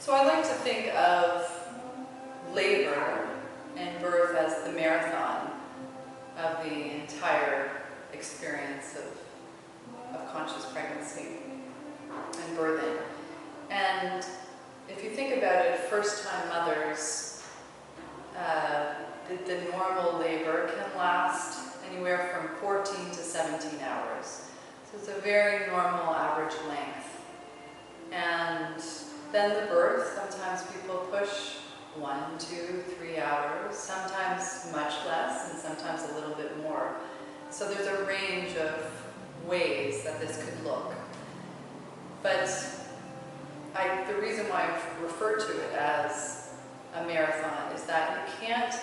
So I like to think of labor and birth as the marathon of the entire experience of conscious pregnancy and birthing. And if you think about it, first-time mothers, the normal labor can last anywhere from 14 to 17 hours. So it's a very normal average length. And then the birth, sometimes people push 1, 2, 3 hours, sometimes much less, and sometimes a little bit more. So there's a range of ways that this could look. But the reason why I refer to it as a marathon is that you can't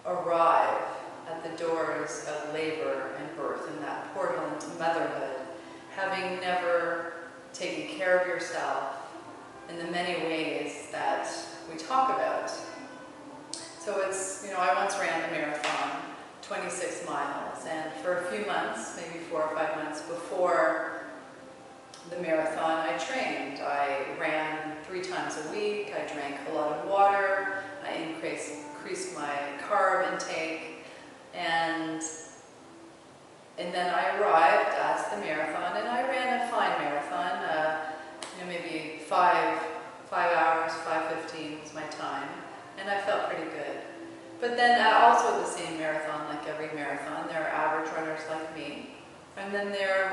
arrive at the doors of labor and birth in that portal into motherhood, having never taken care of yourself in the many ways that we talk about. So it's, I once ran a marathon, 26 miles, and for a few months, maybe 4 or 5 months before the marathon, I trained. I ran 3 times a week, I drank a lot of water, I increased my carb intake, and then I arrived at the marathon, and I ran a fine marathon, maybe 5 hours, 5:15 was my time, and I felt pretty good. But then also the same marathon, like every marathon, there are average runners like me, and then there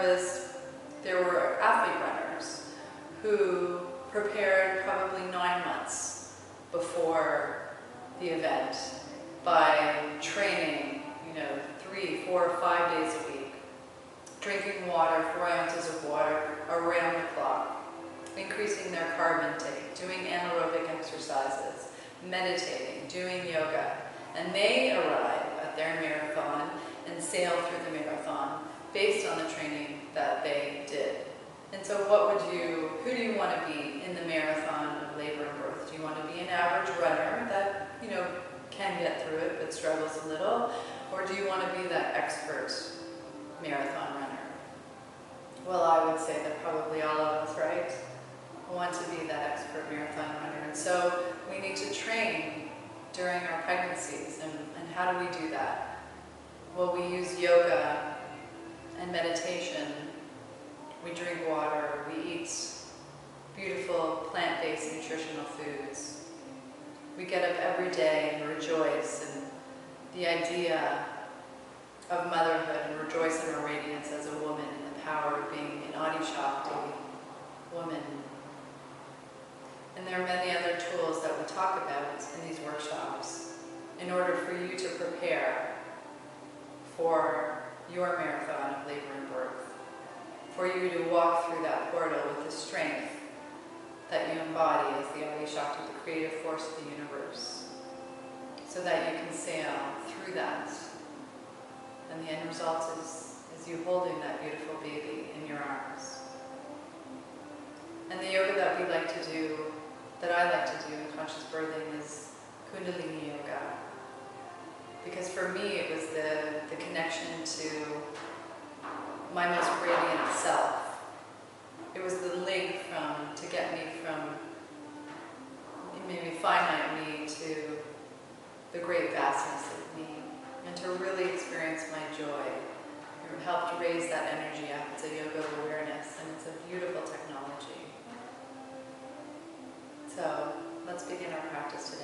were athlete runners who prepared probably 9 months before the event by training, 3, 4, 5 days a week, drinking water, 4 ounces of water around the clock, increasing their carb intake, doing anaerobic exercises, meditating, doing yoga, and they arrive at their marathon and sail through the marathon based on the training that they did. And so who do you want to be in the marathon of labor and birth? Do you want to be an average runner that, can get through it but struggles a little? Or do you want to be that expert marathon runner? Well, I would say that probably all of us, right? Want to be that expert marathon runner. And so we need to train during our pregnancies. And how do we do that? Well, we use yoga and meditation. We drink water. We eat beautiful plant-based nutritional foods. We get up every day and rejoice in the idea of motherhood and rejoice in our radiance as a woman and the power of being an Adi Shakti woman. And there are many other tools that we talk about in these workshops in order for you to prepare for your marathon of labor and birth, for you to walk through that portal with the strength that you embody as the Adi Shakti, the creative force of the universe, so that you can sail through that. And the end result is you holding that beautiful baby in your arms. And the yoga that we like to do, that I like to do in conscious birthing, is Kundalini Yoga. Because for me, it was the connection to my most radiant self. It was the link to get me from maybe finite me to the great vastness of me, and to really experience my joy. It helped raise that energy up. It's a yoga of awareness, and it's a beautiful technology. So let's begin our practice today.